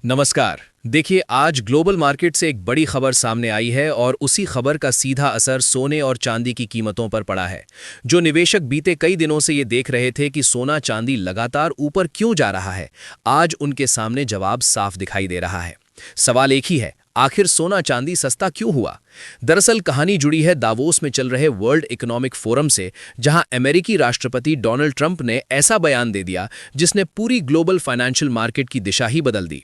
नमस्कार। देखिए, आज ग्लोबल मार्केट से एक बड़ी खबर सामने आई है और उसी खबर का सीधा असर सोने और चांदी की कीमतों पर पड़ा है। जो निवेशक बीते कई दिनों से ये देख रहे थे कि सोना चांदी लगातार ऊपर क्यों जा रहा है, आज उनके सामने जवाब साफ दिखाई दे रहा है। सवाल एक ही है, आखिर सोना चांदी सस्ता क्यों हुआ? दरअसल कहानी जुड़ी है दावोस में चल रहे वर्ल्ड इकोनॉमिक फोरम से, जहां अमेरिकी राष्ट्रपति डोनाल्ड ट्रंप ने ऐसा बयान दे दिया जिसने पूरी ग्लोबल फाइनेंशियल मार्केट की दिशा ही बदल दी।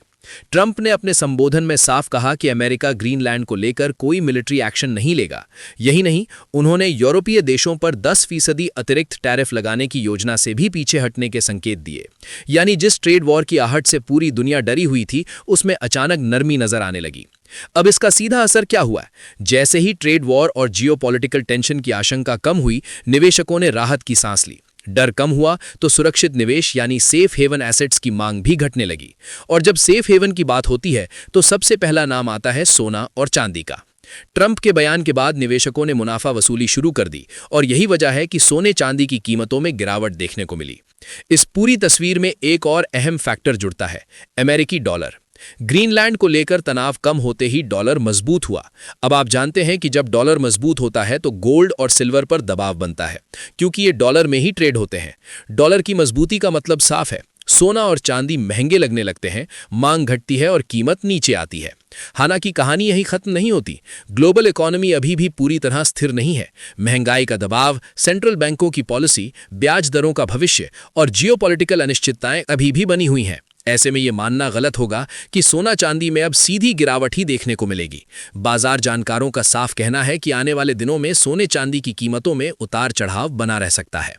ट्रंप ने अपने संबोधन में साफ कहा कि अमेरिका ग्रीनलैंड को लेकर कोई मिलिट्री एक्शन नहीं लेगा। यही नहीं, उन्होंने यूरोपीय देशों पर 10% अतिरिक्त टैरिफ लगाने की योजना से भी पीछे हटने के संकेत दिए। यानी जिस ट्रेड वॉर की आहट से पूरी दुनिया डरी हुई थी, उसमें अचानक नरमी नजर आने लगी। अब इसका सीधा असर क्या हुआ? जैसे ही ट्रेड वॉर और जियोपॉलिटिकल टेंशन की आशंका कम हुई, निवेशकों ने राहत की सांस ली। डर कम हुआ तो सुरक्षित निवेश यानी सेफ हेवन एसेट्स की मांग भी घटने लगी। और जब सेफ हेवन की बात होती है तो सबसे पहला नाम आता है सोना और चांदी का। ट्रंप के बयान के बाद निवेशकों ने मुनाफा वसूली शुरू कर दी और यही वजह है कि सोने चांदी की कीमतों में गिरावट देखने को मिली। इस पूरी तस्वीर में एक और अहम फैक्टर जुड़ता है, अमेरिकी डॉलर। ग्रीनलैंड को लेकर तनाव कम होते ही डॉलर मजबूत हुआ। अब आप जानते हैं कि जब डॉलर मजबूत होता है तो गोल्ड और सिल्वर पर दबाव बनता है, क्योंकि ये डॉलर में ही ट्रेड होते हैं। डॉलर की मजबूती का मतलब साफ है, सोना और चांदी महंगे लगने लगते हैं, मांग घटती है और कीमत नीचे आती है। हालांकि कहानी यही खत्म नहीं होती। ग्लोबल इकोनॉमी अभी भी पूरी तरह स्थिर नहीं है। महंगाई का दबाव, सेंट्रल बैंकों की पॉलिसी, ब्याज दरों का भविष्य और जियोपॉलिटिकल अनिश्चितताएं अभी भी बनी हुई हैं। ऐसे में ये मानना गलत होगा कि सोना चांदी में अब सीधी गिरावट ही देखने को मिलेगी। बाजार जानकारों का साफ कहना है कि आने वाले दिनों में सोने चांदी की कीमतों में उतार चढ़ाव बना रह सकता है।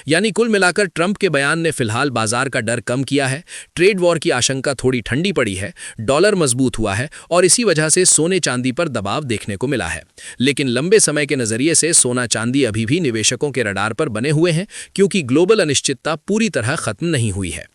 यानी कुल मिलाकर ट्रंप के बयान ने फिलहाल बाजार का डर कम किया है, ट्रेड वॉर की आशंका थोड़ी ठंडी पड़ी है, डॉलर मजबूत हुआ है और इसी वजह से सोने चांदी पर दबाव देखने को मिला है। लेकिन लंबे समय के नजरिए से सोना चांदी अभी भी निवेशकों के रडार पर बने हुए हैं, क्योंकि ग्लोबल अनिश्चितता पूरी तरह खत्म नहीं हुई है।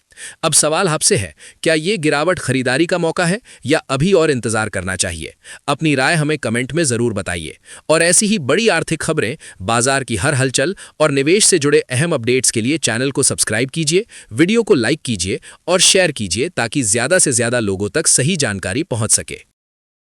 अब सवाल आपसे है, क्या ये गिरावट खरीदारी का मौका है या अभी और इंतजार करना चाहिए? अपनी राय हमें कमेंट में जरूर बताइए। और ऐसी ही बड़ी आर्थिक खबरें, बाजार की हर हलचल और निवेश से जुड़े अहम अपडेट्स के लिए चैनल को सब्सक्राइब कीजिए, वीडियो को लाइक कीजिए और शेयर कीजिए ताकि ज्यादा से ज्यादा लोगों तक सही जानकारी पहुंच सके।